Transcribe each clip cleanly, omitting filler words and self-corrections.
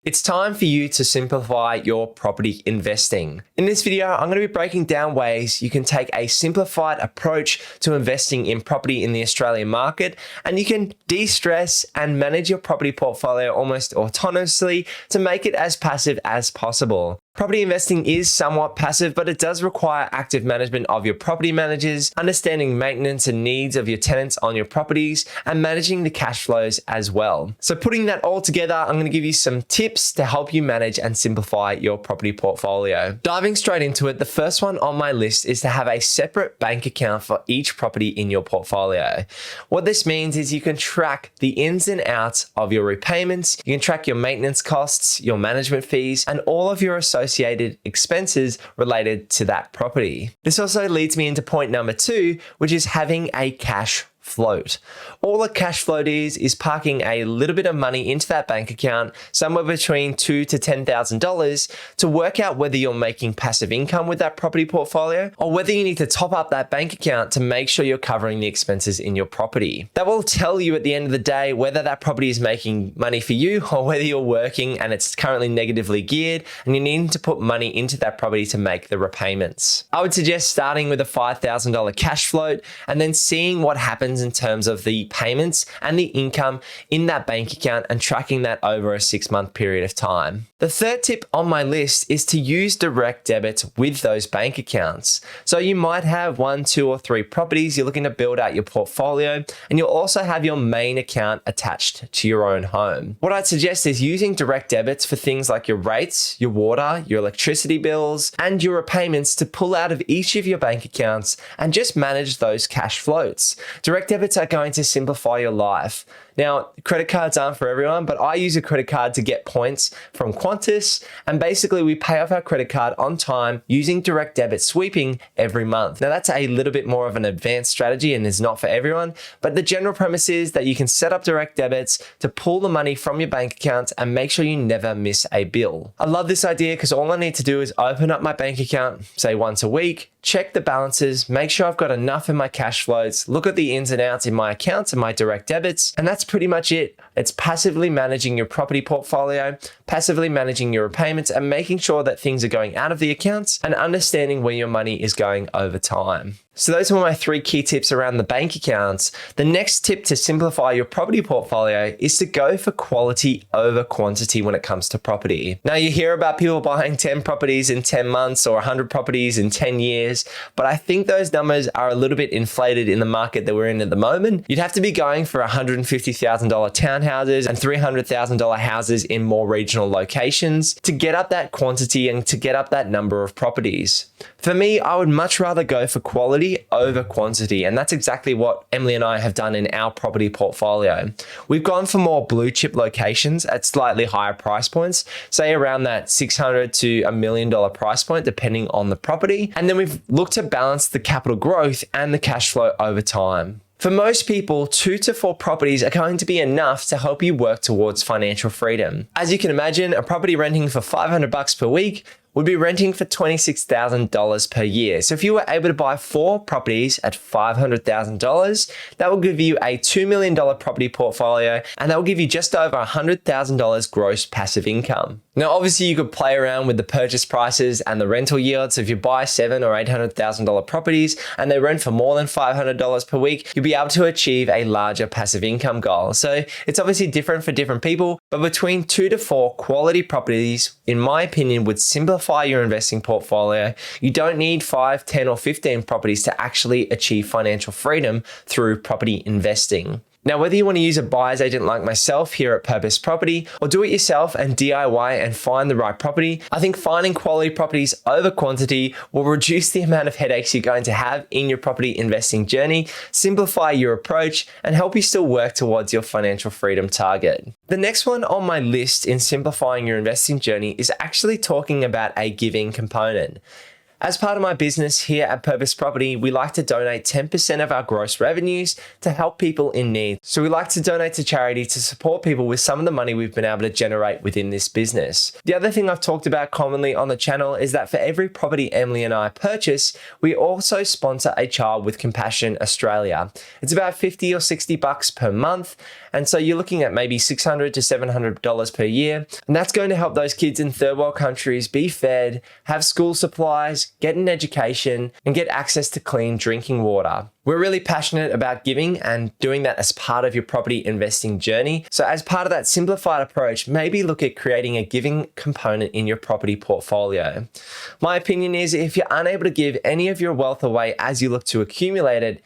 It's time for you to simplify your property investing. In this video, I'm going to be breaking down ways you can take a simplified approach to investing in property in the Australian market, and you can de-stress and manage your property portfolio almost autonomously to make it as passive as possible. Property investing is somewhat passive, but it does require active management of your property managers, understanding maintenance and needs of your tenants on your properties, and managing the cash flows as well. So putting that all together, I'm going to give you some tips to help you manage and simplify your property portfolio. Diving straight into it, the first one on my list is to have a separate bank account for each property in your portfolio. What this means is you can track the ins and outs of your repayments, you can track your maintenance costs, your management fees, and all of your associated expenses related to that property. This also leads me into point number 2, which is having a cash float. All a cash float is parking a little bit of money into that bank account, somewhere between $2,000 to $10,000, to work out whether you're making passive income with that property portfolio or whether you need to top up that bank account to make sure you're covering the expenses in your property. That will tell you at the end of the day whether that property is making money for you or whether you're working and it's currently negatively geared and you need to put money into that property to make the repayments. I would suggest starting with a $5,000 cash float and then seeing what happens in terms of the payments and the income in that bank account and tracking that over a 6-month period of time. The third tip on my list is to use direct debits with those bank accounts. So you might have 1, 2, or 3 properties you're looking to build out your portfolio, and you'll also have your main account attached to your own home. What I'd suggest is using direct debits for things like your rates, your water, your electricity bills, and your repayments to pull out of each of your bank accounts and just manage those cash floats. Direct debits are going to simplify your life. Now, credit cards aren't for everyone, but I use a credit card to get points from Qantas, and basically we pay off our credit card on time using direct debit sweeping every month. Now, that's a little bit more of an advanced strategy and is not for everyone, but the general premise is that you can set up direct debits to pull the money from your bank accounts and make sure you never miss a bill. I love this idea because all I need to do is open up my bank account, say once a week, check the balances, make sure I've got enough in my cash flows, look at the ins and outs in my accounts and my direct debits, and that's pretty much it. It's passively managing your property portfolio, passively managing your repayments, and making sure that things are going out of the accounts and understanding where your money is going over time. So those are my 3 key tips around the bank accounts. The next tip to simplify your property portfolio is to go for quality over quantity when it comes to property. Now, you hear about people buying 10 properties in 10 months or 100 properties in 10 years, but I think those numbers are a little bit inflated in the market that we're in at the moment. You'd have to be going for $150,000 townhouses and $300,000 houses in more regional locations to get up that quantity and to get up that number of properties. For me, I would much rather go for quality over quantity, and that's exactly what Emily and I have done in our property portfolio. We've gone for more blue chip locations at slightly higher price points, say around that $600,000 to $1 million price point, depending on the property. And then we've looked to balance the capital growth and the cash flow over time. For most people, 2 to 4 properties are going to be enough to help you work towards financial freedom. As you can imagine, a property renting for $500 per week would be renting for $26,000 per year. So if you were able to buy 4 properties at $500,000, that will give you a $2 million property portfolio, and that will give you just over $100,000 gross passive income. Now, obviously you could play around with the purchase prices and the rental yields. So if you buy $700,000 or $800,000 properties and they rent for more than $500 per week, you'll be able to achieve a larger passive income goal. So it's obviously different for different people, but between 2 to 4 quality properties, in my opinion, would simplify your investing portfolio. You don't need 5, 10, or 15 properties to actually achieve financial freedom through property investing. Now, whether you want to use a buyer's agent like myself here at Purpose Property or do it yourself and DIY and find the right property, I think finding quality properties over quantity will reduce the amount of headaches you're going to have in your property investing journey, simplify your approach, and help you still work towards your financial freedom target. The next one on my list in simplifying your investing journey is actually talking about a giving component. As part of my business here at Purpose Property, we like to donate 10% of our gross revenues to help people in need. So we like to donate to charity to support people with some of the money we've been able to generate within this business. The other thing I've talked about commonly on the channel is that for every property Emily and I purchase, we also sponsor a child with Compassion Australia. It's about 50 or 60 bucks per month. And so you're looking at maybe $600 to $700 per year. And that's going to help those kids in third world countries be fed, have school supplies, get an education, and get access to clean drinking water. We're really passionate about giving and doing that as part of your property investing journey. So as part of that simplified approach, maybe look at creating a giving component in your property portfolio. My opinion is if you're unable to give any of your wealth away as you look to accumulate it,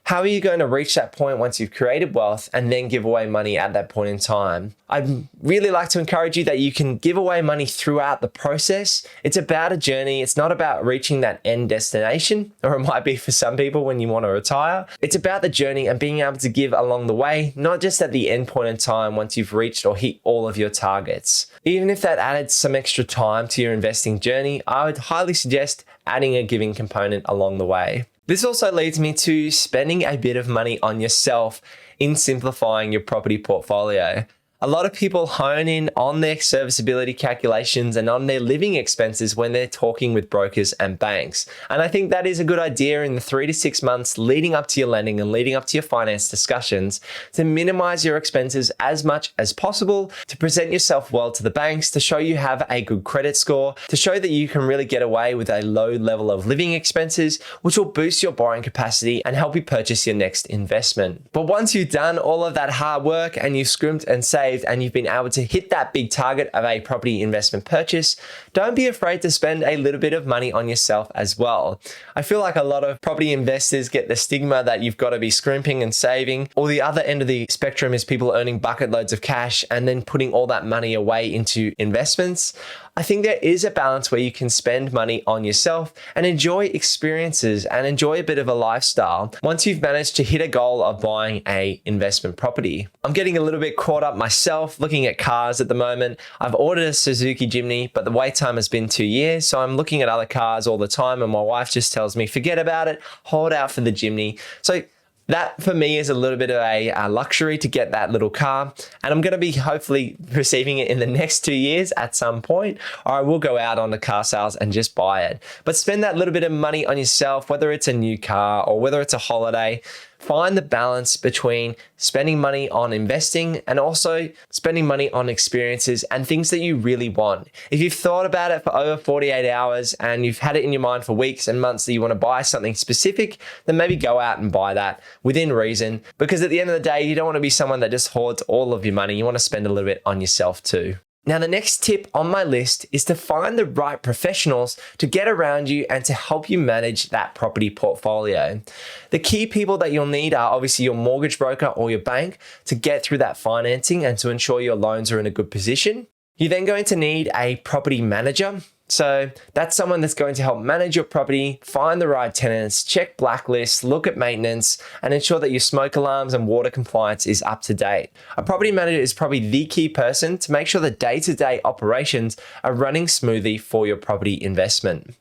how are you going to reach that point once you've created wealth and then give away money at that point in time? I'd really like to encourage you that you can give away money throughout the process. It's about a journey. It's not about reaching that end destination, or it might be for some people when you want to retire. It's about the journey and being able to give along the way, not just at the end point in time once you've reached or hit all of your targets. Even if that added some extra time to your investing journey, I would highly suggest adding a giving component along the way. This also leads me to spending a bit of money on yourself in simplifying your property portfolio. A lot of people hone in on their serviceability calculations and on their living expenses when they're talking with brokers and banks. And I think that is a good idea in the 3 to 6 months leading up to your lending and leading up to your finance discussions to minimize your expenses as much as possible, to present yourself well to the banks, to show you have a good credit score, to show that you can really get away with a low level of living expenses, which will boost your borrowing capacity and help you purchase your next investment. But once you've done all of that hard work and you've scrimped and saved, and you've been able to hit that big target of a property investment purchase, don't be afraid to spend a little bit of money on yourself as well. I feel like a lot of property investors get the stigma that you've got to be scrimping and saving, or the other end of the spectrum is people earning bucket loads of cash and then putting all that money away into investments. I think there is a balance where you can spend money on yourself and enjoy experiences and enjoy a bit of a lifestyle once you've managed to hit a goal of buying a investment property. I'm getting a little bit caught up myself looking at cars at the moment. I've ordered a Suzuki Jimny, but the wait time has been 2 years. So I'm looking at other cars all the time and my wife just tells me, forget about it, hold out for the Jimny. So that for me is a little bit of a luxury to get that little car, and I'm going to be hopefully receiving it in the next 2 years at some point, or I will go out on the car sales and just buy it. But spend that little bit of money on yourself, whether it's a new car or whether it's a holiday. Find the balance between spending money on investing and also spending money on experiences and things that you really want. If you've thought about it for over 48 hours and you've had it in your mind for weeks and months that you want to buy something specific, then maybe go out and buy that within reason, because at the end of the day, you don't want to be someone that just hoards all of your money. You want to spend a little bit on yourself too. Now, the next tip on my list is to find the right professionals to get around you and to help you manage that property portfolio. The key people that you'll need are obviously your mortgage broker or your bank to get through that financing and to ensure your loans are in a good position. You're then going to need a property manager. So that's someone that's going to help manage your property, find the right tenants, check blacklists, look at maintenance, and ensure that your smoke alarms and water compliance is up to date. A property manager is probably the key person to make sure the day-to-day operations are running smoothly for your property investment.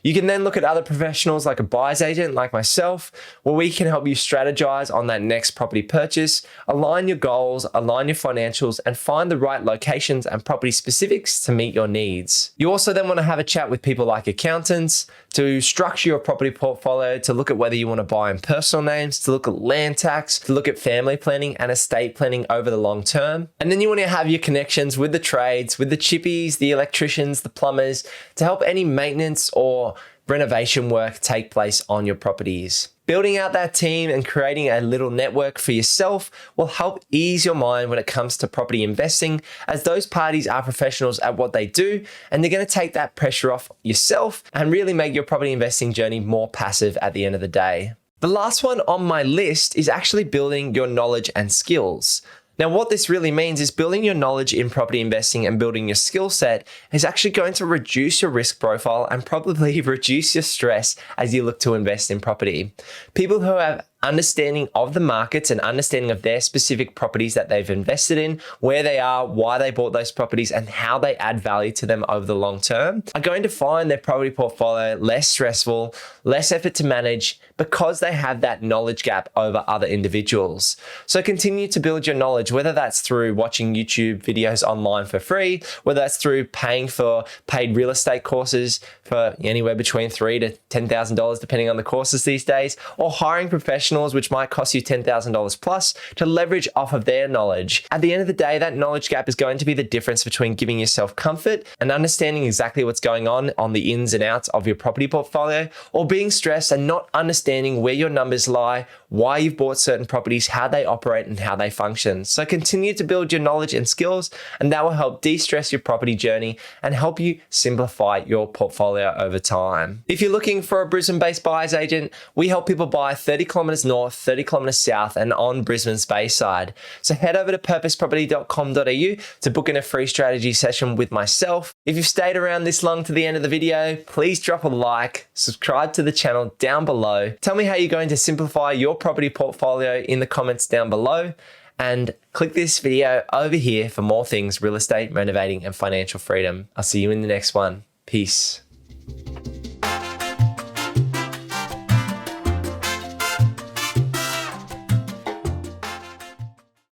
You can then look at other professionals like a buyer's agent like myself, where we can help you strategize on that next property purchase, align your goals, align your financials, and find the right locations and property specifics to meet your needs. You also then want to have a chat with people like accountants to structure your property portfolio, to look at whether you want to buy in personal names, to look at land tax, to look at family planning and estate planning over the long term. And then you want to have your connections with the trades, with the chippies, the electricians, the plumbers, to help any maintenance or renovation work take place on your properties. Building out that team and creating a little network for yourself will help ease your mind when it comes to property investing, as those parties are professionals at what they do, and they're going to take that pressure off yourself and really make your property investing journey more passive at the end of the day. The last one on my list is actually building your knowledge and skills. Now, what this really means is building your knowledge in property investing and building your skill set is actually going to reduce your risk profile and probably reduce your stress as you look to invest in property. People who have understanding of the markets and understanding of their specific properties that they've invested in, where they are, why they bought those properties, and how they add value to them over the long term, are going to find their property portfolio less stressful, less effort to manage, because they have that knowledge gap over other individuals. So continue to build your knowledge, whether that's through watching YouTube videos online for free, whether that's through paying for paid real estate courses for anywhere between $3,000 to $10,000, depending on the courses these days, or hiring professionals, which might cost you $10,000 plus, to leverage off of their knowledge. At the end of the day, that knowledge gap is going to be the difference between giving yourself comfort and understanding exactly what's going on the ins and outs of your property portfolio, or being stressed and not understanding where your numbers lie, why you've bought certain properties, how they operate, and how they function. So continue to build your knowledge and skills, and that will help de-stress your property journey and help you simplify your portfolio over time. If you're looking for a Brisbane-based buyer's agent, we help people buy 30 kilometers north, 30 kilometers south, and on Brisbane's Bayside. So head over to purposeproperty.com.au to book in a free strategy session with myself. If you've stayed around this long to the end of the video, please drop a like, subscribe to the channel down below. Tell me how you're going to simplify your property portfolio in the comments down below, and click this video over here for more things real estate, renovating, and financial freedom. I'll see you in the next one. Peace.